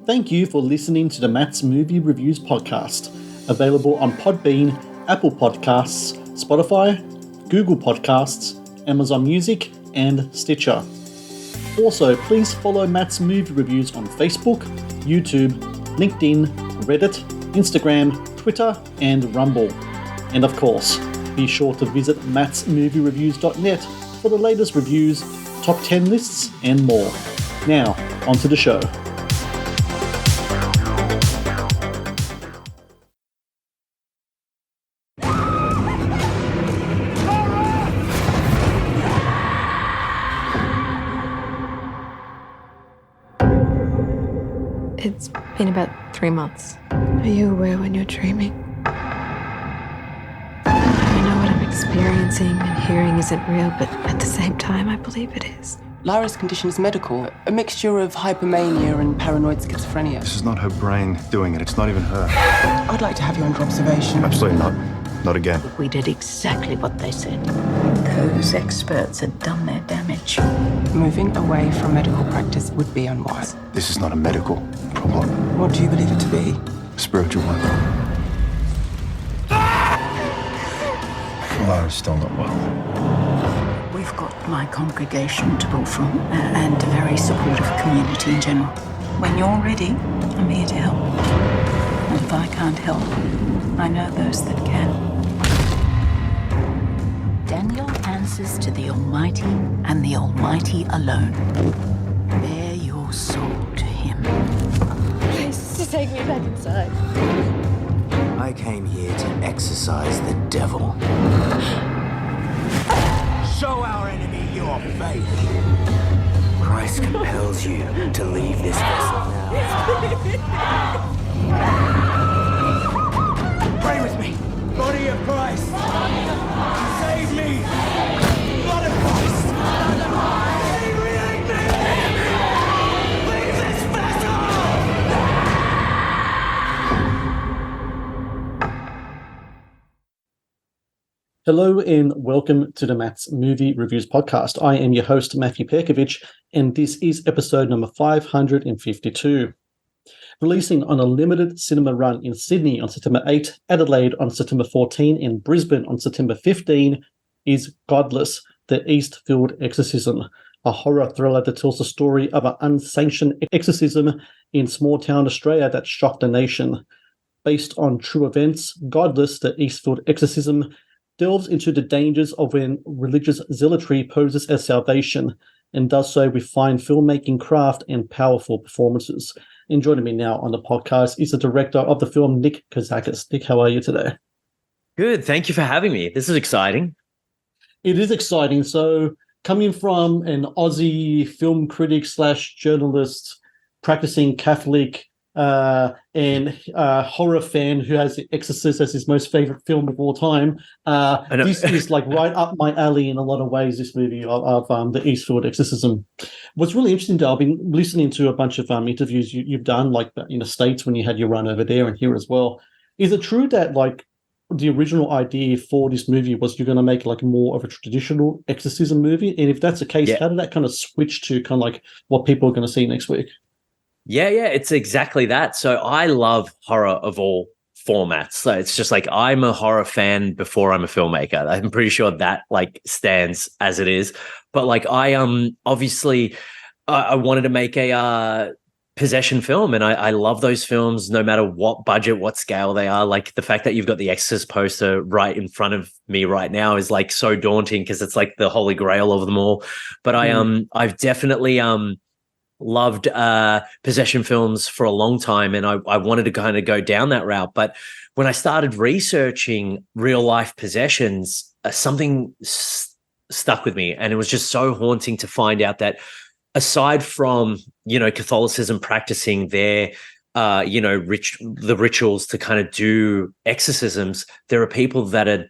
Thank you for listening to the Matt's Movie Reviews podcast, available on Podbean, Apple Podcasts, Spotify, Google Podcasts, Amazon Music, and Stitcher. Also, please follow Matt's Movie Reviews on Facebook, YouTube, LinkedIn, Reddit, Instagram, Twitter, and Rumble. And of course, be sure to visit mattsmoviereviews.net for the latest reviews, top 10 lists, and more. Now, on to the show. It's been about 3 months. Are you aware when you're dreaming? I know what I'm experiencing and hearing isn't real, but at the same time, I believe it is. Lara's condition is medical, a mixture of hypomania and paranoid schizophrenia. This is not her brain doing it. It's not even her. I'd like to have you under observation. Absolutely not. Not again. We did exactly what they said. Those experts had done their damage. Moving away from medical practice would be unwise. This is not a medical problem. What do you believe it to be? A spiritual one. Lara's still not well. We've got my congregation to pull from and a very supportive community in general. When you're ready, I'm here to help. And if I can't help, I know those that can. Daniel answers to the Almighty and the Almighty alone. Bare your soul to him. Please, just take me back inside. I came here to exorcise the devil. Show our enemy your faith. Christ compels you to leave this vessel now. Pray with me. Body of Christ. Save me. Blood of Christ. Inebriate me. Leave this vessel. Hello and welcome to the Matt's Movie Reviews podcast. I am your host, Matthew Pejkovic, and this is episode number 552. Releasing on a limited cinema run in Sydney on September 8, Adelaide on September 14, and Brisbane on September 15 is Godless, the Eastfield Exorcism, a horror thriller that tells the story of an unsanctioned exorcism in small-town Australia that shocked the nation. Based on true events, Godless, the Eastfield Exorcism, delves into the dangers of when religious zealotry poses as salvation, and does so with fine filmmaking craft and powerful performances. And joining me now on the podcast is the director of the film, Nick Kozakis. Nick, how are you today? Good. Thank you for having me. This is exciting. It is exciting. So coming from an Aussie film critic / journalist, practicing Catholic, and horror fan who has The Exorcist as his most favorite film of all time, this is like right up my alley in a lot of ways, this movie of the Eastfield Exorcism. What's really interesting, though, I've been listening to a bunch of interviews you've done, like in the States when you had your run over there and here as well. Is it true that like the original idea for this movie was you're going to make like more of a traditional exorcism movie? And if that's the case, How did that kind of switch to kind of like what people are going to see next week? Yeah, it's exactly that. So I love horror of all formats. So it's just like I'm a horror fan before I'm a filmmaker. I'm pretty sure that like stands as it is. But like I obviously I wanted to make a possession film, and I love those films no matter what budget, what scale they are. Like the fact that you've got the Exorcist poster right in front of me right now is like so daunting because it's like the holy grail of them all. But I've definitely loved possession films for a long time, and I wanted to kind of go down that route. But when I started researching real life possessions, something stuck with me, and it was just so haunting to find out that aside from Catholicism practicing their the rituals to kind of do exorcisms, there are people that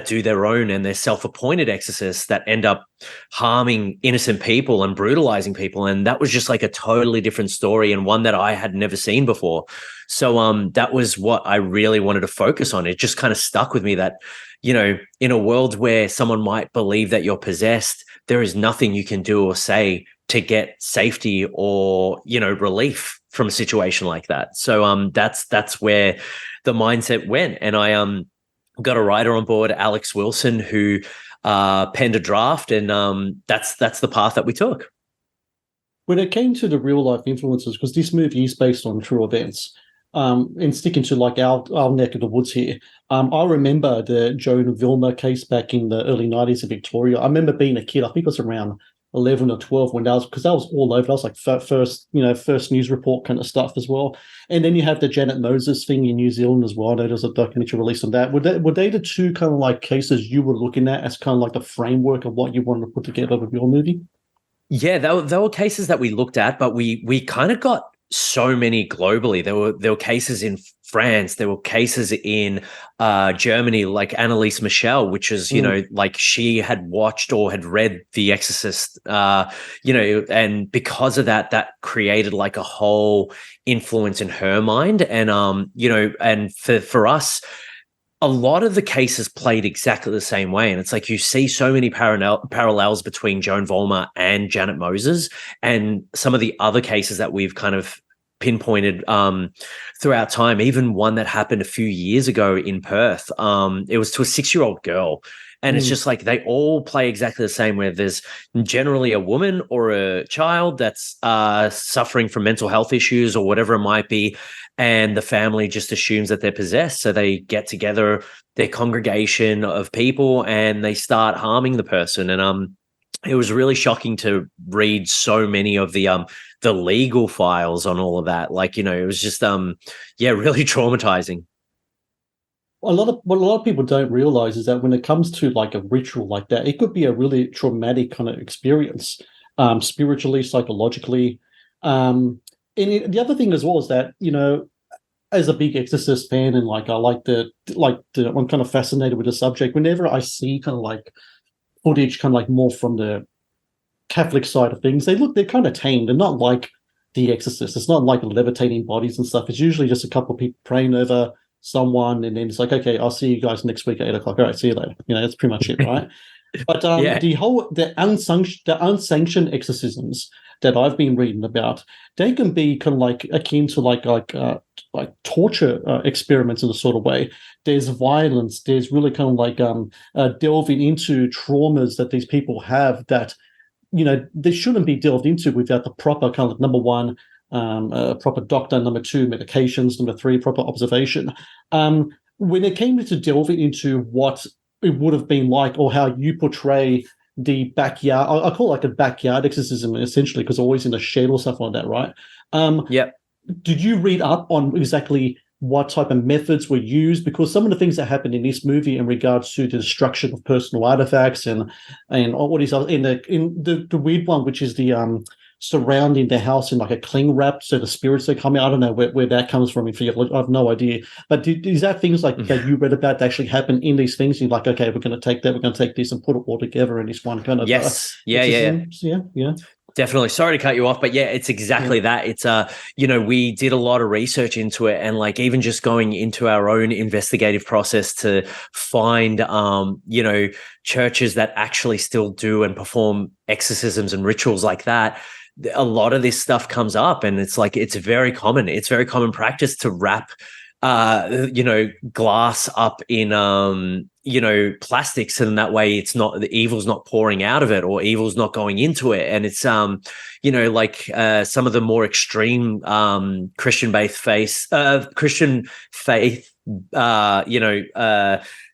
do their own, and they're self-appointed exorcists that end up harming innocent people and brutalizing people. And that was just like a totally different story, and one that I had never seen before. So that was what I really wanted to focus on. It just kind of stuck with me that, in a world where someone might believe that you're possessed, there is nothing you can do or say to get safety or, relief from a situation like that. So that's where the mindset went. And I got a writer on board, Alex Wilson, who penned a draft, and that's the path that we took. When it came to the real life influences, because this movie is based on true events, and sticking to like our neck of the woods here, I remember the Joan Vilmer case back in the early 90s in Victoria. I remember being a kid, I think it was around 11 or 12 when that was, because that was all over. That was like first news report kind of stuff as well. And then you have the Janet Moses thing in New Zealand as well. I know there's a documentary released on that. Were they the two kind of like cases you were looking at as kind of like the framework of what you wanted to put together with your movie? Yeah, there were cases that we looked at, but we kind of got so many globally. There were cases in France, there were cases in Germany, like Annalise Michel, which is, like she had watched or had read The Exorcist, and because of that created like a whole influence in her mind. And, and for us, a lot of the cases played exactly the same way. And it's like you see so many parallels between Joan Vollmer and Janet Moses, and some of the other cases that we've kind of pinpointed throughout time, even one that happened a few years ago in Perth. It was to a 6-year-old girl. And it's just like they all play exactly the same, where there's generally a woman or a child that's suffering from mental health issues or whatever it might be, and the family just assumes that they're possessed. So they get together, their congregation of people, and they start harming the person. And it was really shocking to read so many of the legal files on all of that. Like, it was just really traumatizing. What a lot of people don't realize is that when it comes to like a ritual like that, it could be a really traumatic kind of experience, spiritually, psychologically. The other thing as well is that, as a big Exorcist fan, and like I I'm kind of fascinated with the subject. Whenever I see kind of like footage, kind of like more from the Catholic side of things, they're kind of tame. They're not like The Exorcist. It's not like levitating bodies and stuff. It's usually just a couple of people praying over someone, and then it's like, okay, I'll see you guys next week at 8:00. All right, see you later. That's pretty much it, right? But the unsanctioned exorcisms that I've been reading about, they can be kind of like akin to like torture experiments in a sort of way. There's violence. There's really kind of like delving into traumas that these people have that they shouldn't be delved into without the proper kind of, number one, proper doctor, number two, medications, number three, proper observation. When it came to delving into what it would have been like, or how you portray the backyard, I call it like a backyard exorcism essentially, because always in a shed or stuff like that, right? Yep. Did you read up on exactly what type of methods were used? Because some of the things that happened in this movie in regards to the destruction of personal artifacts and what is in the weird one, which is the surrounding the house in like a cling wrap so the spirits are coming. I don't know where that comes from. I have no idea. But is that things like that you read about that actually happen in these things? You're like, okay, we're going to take that, we're going to take this and put it all together in this one kind of yes, yeah. Definitely. Sorry to cut you off, but yeah, it's exactly that. It's we did a lot of research into it, and like even just going into our own investigative process to find churches that actually still do and perform exorcisms and rituals like that. A lot of this stuff comes up, and it's like it's very common. It's very common practice to wrap glass up in plastics, and that way it's not, the evil's not pouring out of it or evil's not going into it. And it's some of the more extreme Christian faith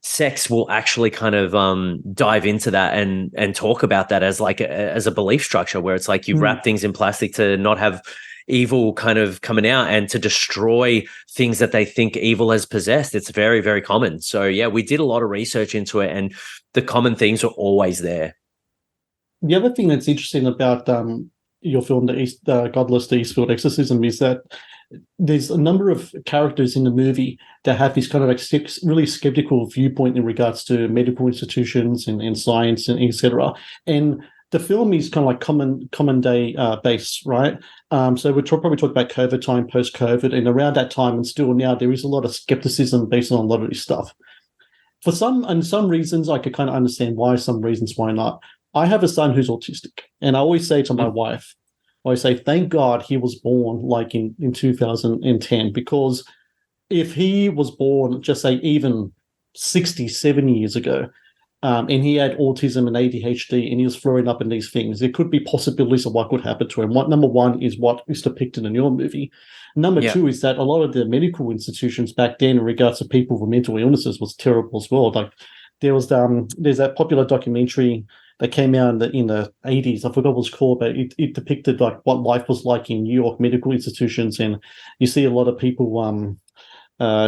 sects will actually kind of dive into that and talk about that as like as a belief structure, where it's like you wrap things in plastic to not have evil kind of coming out and to destroy things that they think evil has possessed. It's very, very common. So yeah, we did a lot of research into it, and the common things are always there. The other thing that's interesting about your film, Godless, the Eastfield Exorcism, is that there's a number of characters in the movie that have this kind of like really skeptical viewpoint in regards to medical institutions and science and etc. And the film is kind of like common day based, right? So we'll probably talk about COVID time, post-COVID, and around that time and still now, there is a lot of skepticism based on a lot of this stuff. For some reasons, I could kind of understand why, some reasons why not. I have a son who's autistic, and I always say to my wife, I say thank God he was born like in 2010, because if he was born, just say even 60, 70 years ago, and he had autism and ADHD and he was flowing up in these things, there could be possibilities of what could happen to him. Number one is what is depicted in your movie. Number two is that a lot of the medical institutions back then in regards to people with mental illnesses was terrible as well. Like there's that popular documentary that came out in the 80s. I forgot what it was called, but it depicted like what life was like in New York medical institutions, and you see a lot of people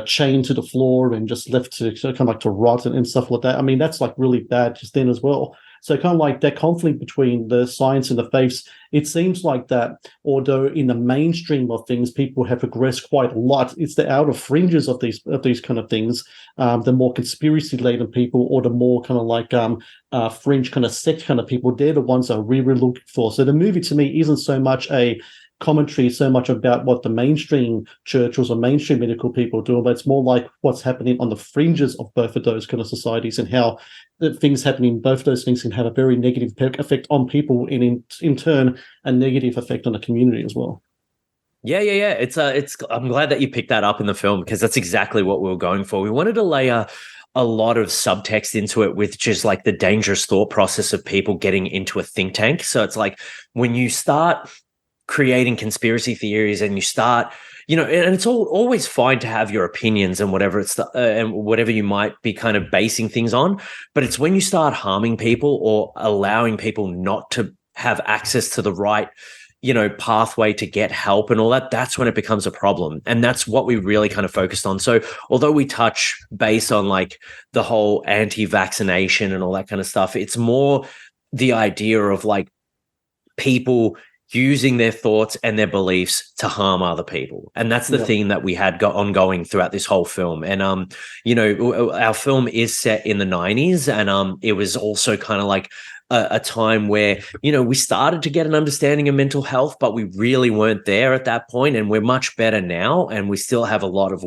chained to the floor and just left to kind of like to rot and stuff like that. I mean, that's like really bad just then as well. So kind of like that conflict between the science and the faiths, it seems like that, although in the mainstream of things, people have progressed quite a lot, it's the outer fringes of these kind of things, the more conspiracy-laden people or the more kind of like fringe kind of sect kind of people, they're the ones that are really looking for. So the movie to me isn't so much a commentary so much about what the mainstream churches or mainstream medical people are doing, but it's more like what's happening on the fringes of both of those kind of societies, and how things happening in both of those things can have a very negative effect on people, and in turn a negative effect on the community as well. Yeah. It's I'm glad that you picked that up in the film, because that's exactly what we were going for. We wanted to lay a lot of subtext into it with just like the dangerous thought process of people getting into a think tank. So it's like when you start creating conspiracy theories and you start, and it's always fine to have your opinions and whatever and whatever you might be kind of basing things on, but it's when you start harming people or allowing people not to have access to the right pathway to get help and all that, that's when it becomes a problem. And that's what we really kind of focused on. So although we touch base on like the whole anti-vaccination and all that kind of stuff, it's more the idea of like people using their thoughts and their beliefs to harm other people. And that's the theme that we had got ongoing throughout this whole film. And, our film is set in the 90s, and it was also kind of like a time where, we started to get an understanding of mental health, but we really weren't there at that point. And we're much better now. And we still have a lot of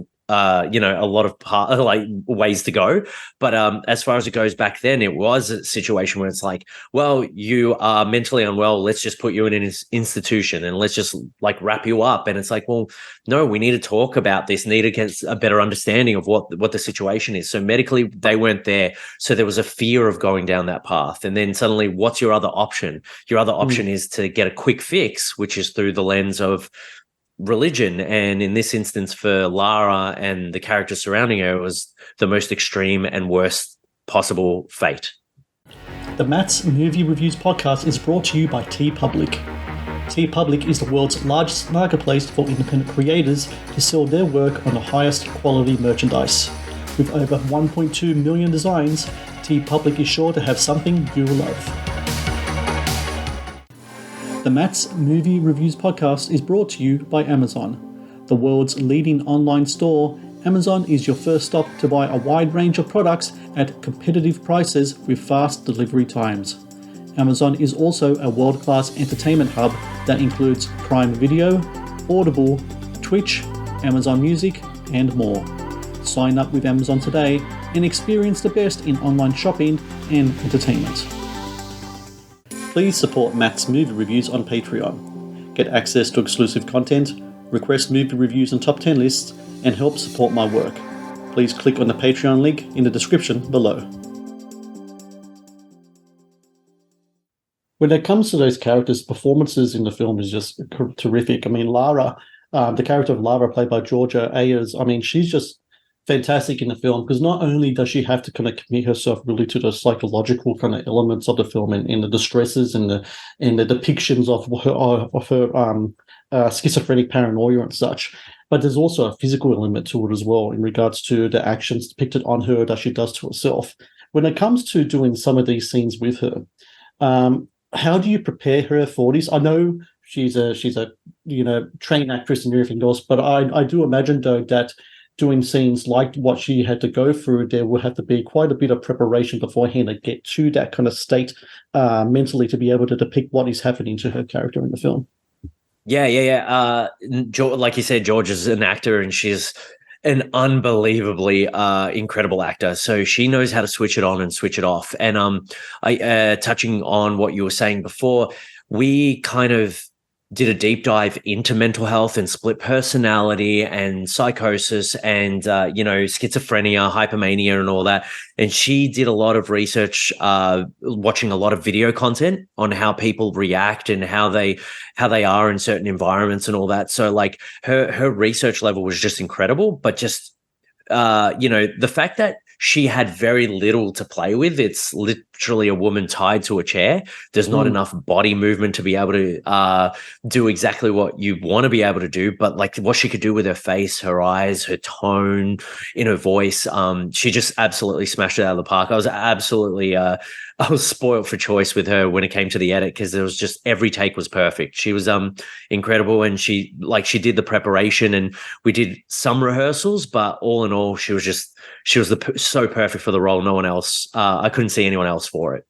ways to go. But as far as it goes back then, it was a situation where it's like, well, you are mentally unwell, let's just put you in an institution and let's just like wrap you up. And it's like, well, no, we need to talk about this, need to get a better understanding of what the situation is. So medically, they weren't there. So there was a fear of going down that path. And then suddenly, what's your other option? Your other option is to get a quick fix, which is through the lens of religion. And in this instance for Lara and the characters surrounding her, it was the most extreme and worst possible fate. The Matt's Movie Reviews podcast is brought to you by TeePublic. TeePublic is the world's largest marketplace for independent creators to sell their work on the highest quality merchandise. With over 1.2 million designs, TeePublic is sure to have something you love. The Matt's Movie Reviews podcast is brought to you by Amazon. The world's leading online store, Amazon is your first stop to buy a wide range of products at competitive prices with fast delivery times. Amazon is also a world-class entertainment hub that includes Prime Video, Audible, Twitch, Amazon Music, and more. Sign up with Amazon today and experience the best in online shopping and entertainment. Please support Matt's Movie Reviews on Patreon. Get access to exclusive content, request movie reviews and top 10 lists, and help support my work. Please click on the Patreon link in the description below. When it comes to those characters, performances in the film is just terrific. I mean, Lara, the character of Lara played by Georgia Ayers, I mean, she's just fantastic in the film, because not only does she have to kind of commit herself really to the psychological kind of elements of the film and the distresses and the depictions of her schizophrenic paranoia and such, but there's also a physical element to it as well in regards to the actions depicted on her that she does to herself. When it comes to doing some of these scenes with her, how do you prepare her for this? I know she's a trained actress and everything else, but I do imagine though that doing scenes like what she had to go through, there will have to be quite a bit of preparation beforehand to get to that kind of state mentally to be able to depict what is happening to her character in the film. Yeah. Like you said, George is an actor and she's an unbelievably incredible actor. So she knows how to switch it on and switch it off. And touching on what you were saying before, we kind of did a deep dive into mental health and split personality and psychosis and schizophrenia, hypomania, and all that. And she did a lot of research, watching a lot of video content on how people react and how they are in certain environments and all that. So like her research level was just incredible. But just the fact that she had very little to play with. It's literally a woman tied to a chair. There's not enough body movement to be able to do exactly what you want to be able to do. But like what she could do with her face, her eyes, her tone, in her voice, she just absolutely smashed it out of the park. I was spoiled for choice with her when it came to the edit, because there was just every take was perfect. She was incredible, and she did the preparation, and we did some rehearsals, but all in all, she was so perfect for the role. No one else, I couldn't see anyone else for it.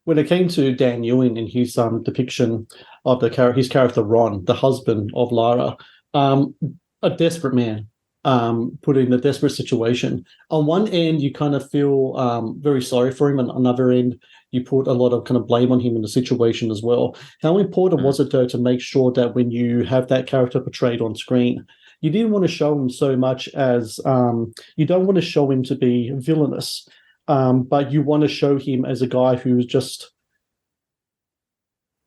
When it came to Dan Ewing and his depiction of his character Ron, the husband of Lara, a desperate man, put in a desperate situation. On one end, you kind of feel very sorry for him, and on another end, you put a lot of kind of blame on him in the situation as well. How important was it, though, to make sure that when you have that character portrayed on screen, you didn't want to show him so much as you don't want to show him to be villainous, but you want to show him as a guy who's just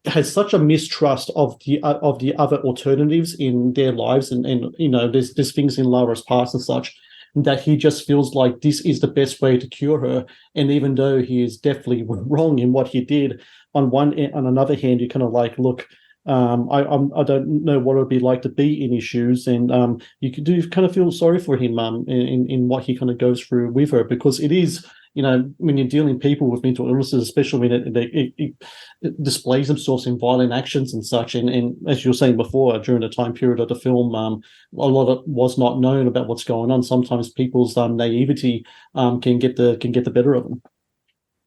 has such a mistrust of the other alternatives in their lives, and there's things in Lara's past and such, that he just feels like this is the best way to cure her. And even though he is definitely wrong in what he did, on another hand, you kind of like, look, I don't know what it would be like to be in his shoes, and you kind of feel sorry for him in what he kind of goes through with her, because it is, when you're dealing with people with mental illnesses, especially when it displays themselves in violent actions and such, and as you were saying before, during the time period of the film, a lot of was not known about what's going on. Sometimes people's naivety can get the better of them.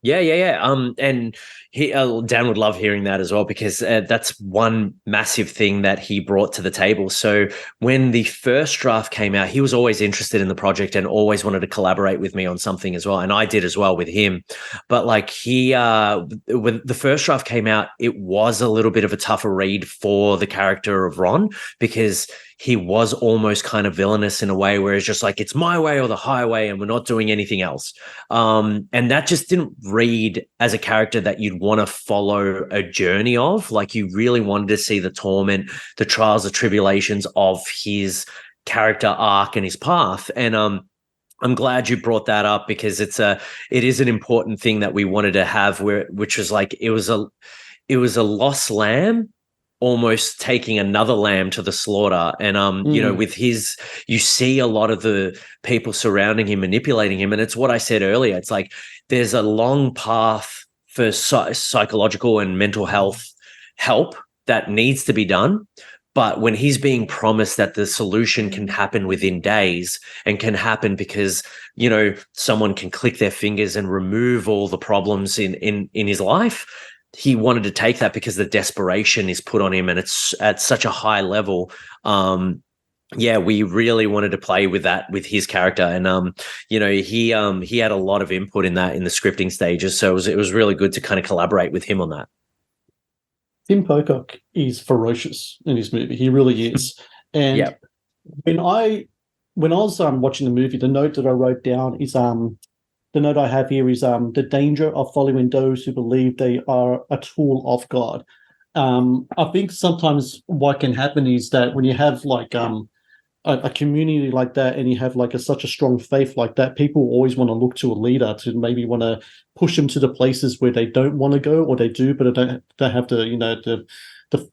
Yeah. And Dan would love hearing that as well, because that's one massive thing that he brought to the table. So when the first draft came out, he was always interested in the project and always wanted to collaborate with me on something as well. And I did as well with him. But like when the first draft came out, it was a little bit of a tougher read for the character of Ron, because he was almost kind of villainous in a way where it's just like, it's my way or the highway, and we're not doing anything else. And that just didn't read as a character that you'd want to follow a journey of. Like, you really wanted to see the torment, the trials, the tribulations of his character arc and his path. And I'm glad you brought that up, because it is an important thing that we wanted to have, which was like, it was a lost lamb almost taking another lamb to the slaughter. And with his, you see a lot of the people surrounding him manipulating him, and it's what I said earlier, it's like there's a long path for psychological and mental health help that needs to be done. But when he's being promised that the solution can happen within days, and can happen because, someone can click their fingers and remove all the problems in his life, he wanted to take that because the desperation is put on him, and it's at such a high level. We really wanted to play with that with his character, and he had a lot of input in that in the scripting stages. So it was really good to kind of collaborate with him on that. Tim Pocock is ferocious in this movie. He really is. And when I was watching the movie, the note that I wrote down is the note I have here is the danger of following those who believe they are a tool of God. I think sometimes what can happen is that when you have like a community like that, and you have like such a strong faith like that, people always want to look to a leader to maybe want to push them to the places where they don't want to go, or they do, but they don't have the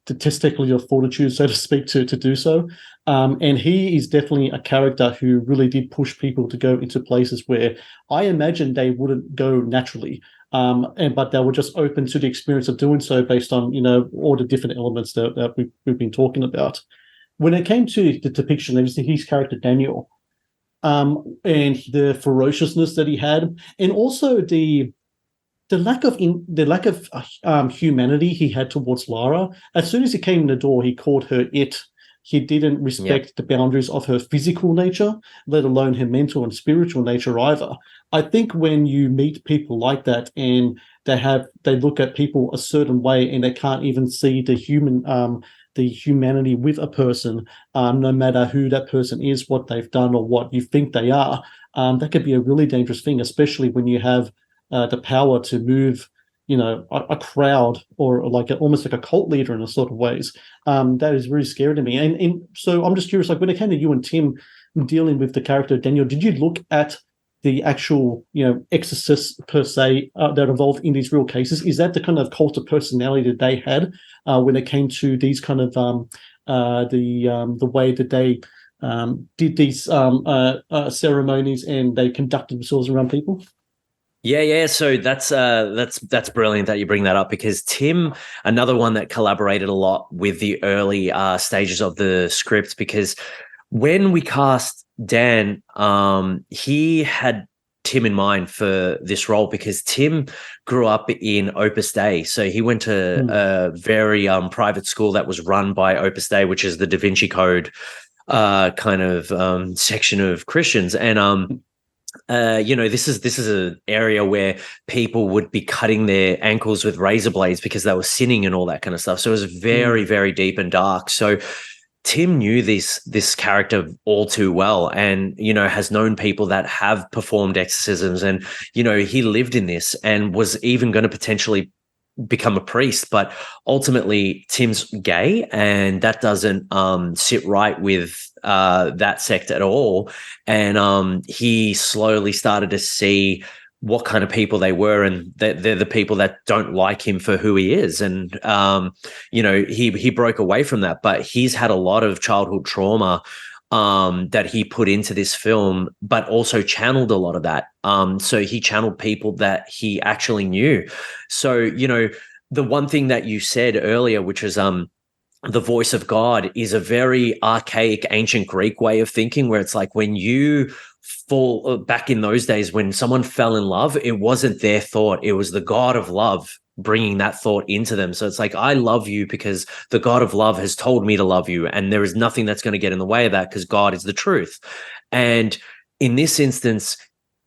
testicular fortitude, so to speak, to do so. And he is definitely a character who really did push people to go into places where I imagine they wouldn't go naturally. But they were just open to the experience of doing so based on, all the different elements that we've been talking about. When it came to the depiction, obviously his character Daniel, and the ferociousness that he had, and also the lack of humanity he had towards Lara. As soon as he came in the door, he called her it. he didn't respect the boundaries of her physical nature, let alone her mental and spiritual nature either. I think when you meet people like that and they look at people a certain way and they can't even see the humanity with a person, no matter who that person is, what they've done, or what you think they are, that could be a really dangerous thing, especially when you have the power to move, a crowd, or almost like a cult leader in a sort of ways. That is really scary to me. And so I'm just curious, like when it came to you and Tim dealing with the character of Daniel, did you look at the actual, exorcists per se that involved in these real cases? Is that the kind of cult of personality that they had when it came to these kind of the way that they did these ceremonies and they conducted themselves around people? Yeah. So that's brilliant that you bring that up, because Tim, another one that collaborated a lot with the early stages of the script, because when we cast Dan, he had Tim in mind for this role because Tim grew up in Opus Dei. So he went to a very private school that was run by Opus Dei, which is the Da Vinci Code kind of section of Christians. And this is an area where people would be cutting their ankles with razor blades because they were sinning and all that kind of stuff. So it was very, very deep and dark. So Tim knew this character all too well, and has known people that have performed exorcisms, and he lived in this and was even going to potentially become a priest. But ultimately Tim's gay, and that doesn't sit right with that sect at all. And he slowly started to see what kind of people they were, and that they're the people that don't like him for who he is. And he broke away from that, but he's had a lot of childhood trauma that he put into this film, but also channeled a lot of that. So he channeled people that he actually knew. So the one thing that you said earlier, which was the voice of God, is a very archaic ancient Greek way of thinking, where it's like when you fall back in those days, when someone fell in love, it wasn't their thought, it was the God of love bringing that thought into them. So it's like, I love you because the God of love has told me to love you, and there is nothing that's going to get in the way of that because God is the truth. And in this instance,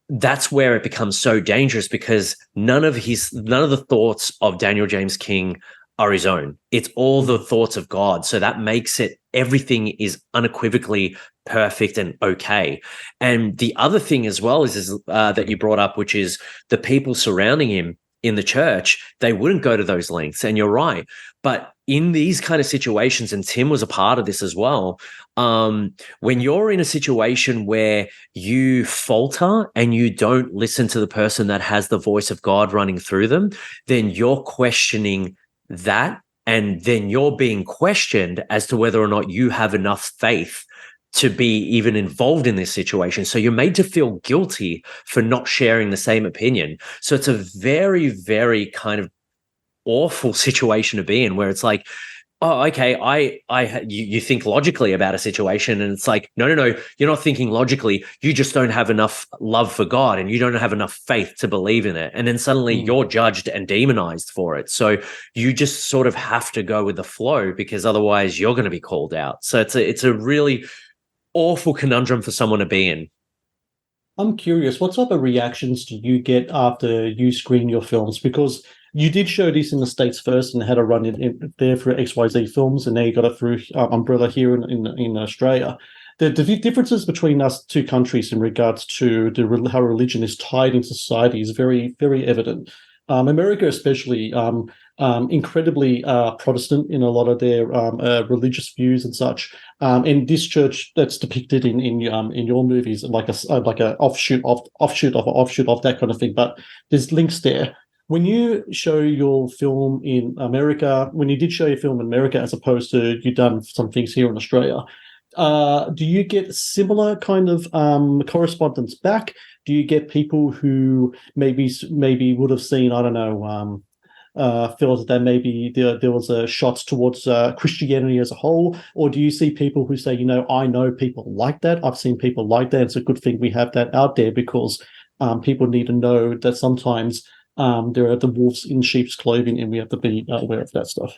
that's where it becomes so dangerous, because none of the thoughts of Daniel James King are his own. It's all the thoughts of God. So that makes it, everything is unequivocally perfect and okay. And the other thing as well is that you brought up, which is the people surrounding him in the church, they wouldn't go to those lengths. And you're right. But in these kind of situations, and Tim was a part of this as well, when you're in a situation where you falter and you don't listen to the person that has the voice of God running through them, then you're questioning that, and then you're being questioned as to whether or not you have enough faith to be even involved in this situation. So you're made to feel guilty for not sharing the same opinion. So it's a very, very kind of awful situation to be in, where it's like, oh, okay, you think logically about a situation, and it's like, no, you're not thinking logically. You just don't have enough love for God, and you don't have enough faith to believe in it. And then suddenly you're judged and demonized for it. So you just sort of have to go with the flow, because otherwise you're going to be called out. So it's a really awful conundrum for someone to be in. I'm curious, what type of reactions do you get after you screen your films? Because you did show this in the States first and had a run in there for XYZ Films, and now you got it through Umbrella here in Australia. The differences between us two countries in regards to how religion is tied in society is very, very evident. America especially, incredibly Protestant in a lot of their religious views and such. And this church that's depicted in your movies, like a offshoot of that kind of thing. But there's links there. When you show your film in America, when you did show your film in America, as opposed to you've done some things here in Australia, do you get similar kind of correspondence back? Do you get people who maybe would have seen, I don't know, feels that maybe there was a shots towards Christianity as a whole? Or do you see people who say, I know people like that, I've seen people like that, it's a good thing we have that out there, because people need to know that sometimes there are the wolves in sheep's clothing, and we have to be aware of that stuff?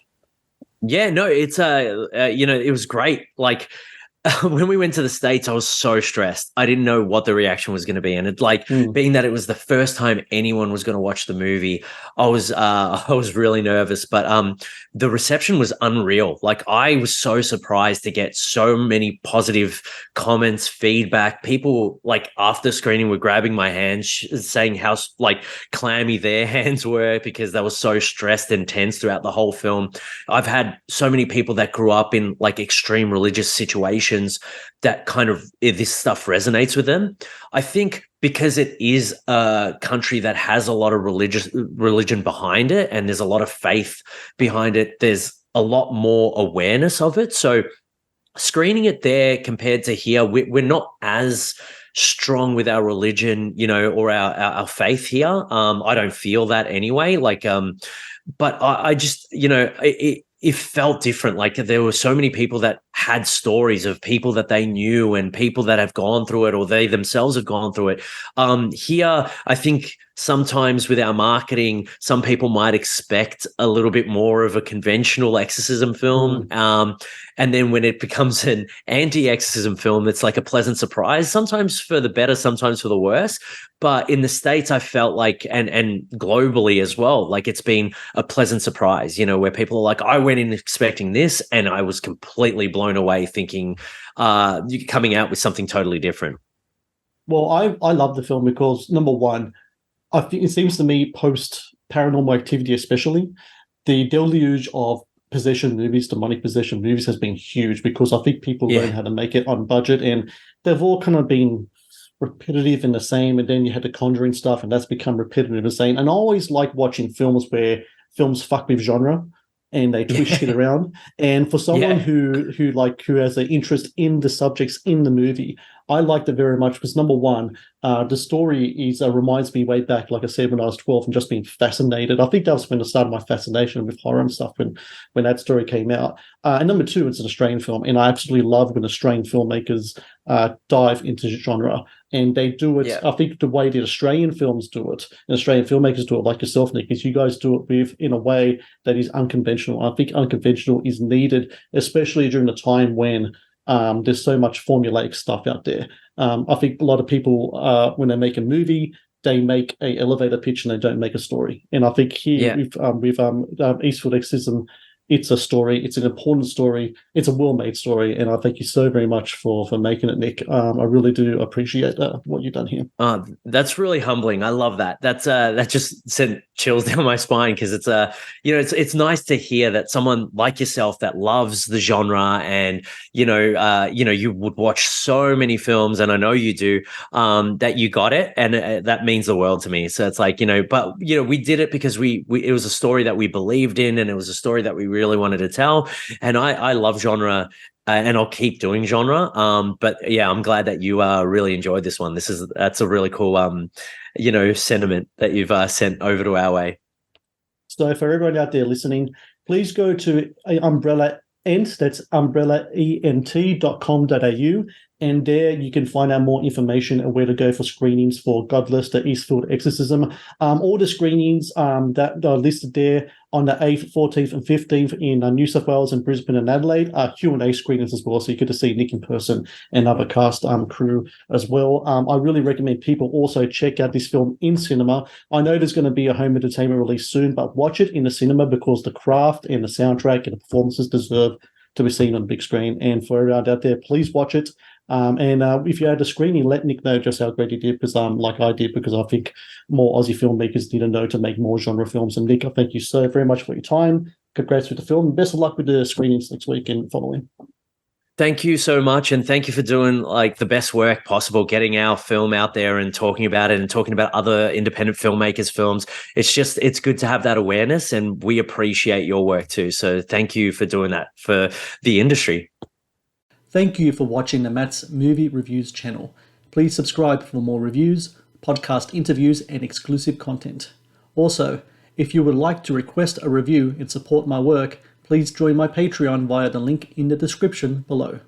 Yeah, no, it's it was great. Like when we went to the States, I was so stressed. I didn't know what the reaction was going to be, and it's like being that it was the first time anyone was going to watch the movie. I was really nervous, but the reception was unreal. Like I was so surprised to get so many positive comments, feedback. People like after screening were grabbing my hand, saying how like clammy their hands were because they were so stressed and tense throughout the whole film. I've had so many people that grew up in like extreme religious situations that kind of this stuff resonates with them. I think because it is a country that has a lot of religion behind it and there's a lot of faith behind it, there's a lot more awareness of it. So screening it there compared to here, we're not as strong with our religion, or our faith here. I don't feel that anyway. Like, but I just, it felt different. Like there were so many people that had stories of people that they knew and people that have gone through it or they themselves have gone through it. Here, I think sometimes with our marketing, some people might expect a little bit more of a conventional exorcism film. And then when it becomes an anti-exorcism film, it's like a pleasant surprise, sometimes for the better, sometimes for the worse. But in the States, I felt like, and globally as well, like it's been a pleasant surprise, where people are like, I went in expecting this and I was completely blown away thinking you're coming out with something totally different. Well, I love the film because, number one, I think it seems to me post Paranormal Activity especially, the deluge of possession movies, demonic possession movies has been huge because I think people learn how to make it on budget and they've all kind of been repetitive and the same, and then you had the Conjuring stuff and that's become repetitive and the same. And I always like watching films where films fuck with genre and they twist shit around. And for someone who has an interest in the subjects in the movie, I liked it very much because, number one, the story reminds me way back, like I said, when I was 12 and just being fascinated. I think that was when I started my fascination with horror and stuff when that story came out. And number two, it's an Australian film, and I absolutely love when Australian filmmakers dive into genre. And they do it, I think the way the Australian films do it, and Australian filmmakers do it, like yourself, Nick, is you guys do it in a way that is unconventional. I think unconventional is needed, especially during the time when there's so much formulaic stuff out there. I think a lot of people, when they make a movie, they make an elevator pitch and they don't make a story. And I think here with Eastfield Exorcism, it's a story. It's an important story. It's a well-made story. And I thank you so very much for making it, Nick. I really do appreciate what you've done here. That's really humbling. I love that. That just sent chills down my spine because it's it's nice to hear that someone like yourself that loves the genre and you would watch so many films, and I know you do, that you got it, and that means the world to me. So it's like, but we did it because we it was a story that we believed in, and it was a story that we really wanted to tell. And I love genre, and I'll keep doing genre. But yeah, I'm glad that you really enjoyed this one. That's a really cool sentiment that you've sent over to our way. So for everyone out there listening, please go to Umbrella Ent, that's umbrellaent.com.au, and there you can find out more information and where to go for screenings for Godless, the Eastfield Exorcism. All the screenings that are listed there on the 8th, 14th, and 15th in New South Wales and Brisbane and Adelaide are Q&A screenings as well, so you get to see Nick in person and other cast crew as well. I really recommend people also check out this film in cinema. I know there's going to be a home entertainment release soon, but watch it in the cinema because the craft and the soundtrack and the performances deserve to be seen on the big screen. And for everyone out there, please watch it. And if you had a screening, let Nick know just how great he did, because like I did, because I think more Aussie filmmakers need to know to make more genre films. And Nick, I thank you so very much for your time. Congrats with the film. Best of luck with the screenings next week and following. Thank you so much, and thank you for doing like the best work possible, getting our film out there and talking about it and talking about other independent filmmakers' films. It's good to have that awareness, and we appreciate your work too. So thank you for doing that for the industry. Thank you for watching the Matt's Movie Reviews channel. Please subscribe for more reviews, podcast interviews, and exclusive content. Also, if you would like to request a review and support my work, please join my Patreon via the link in the description below.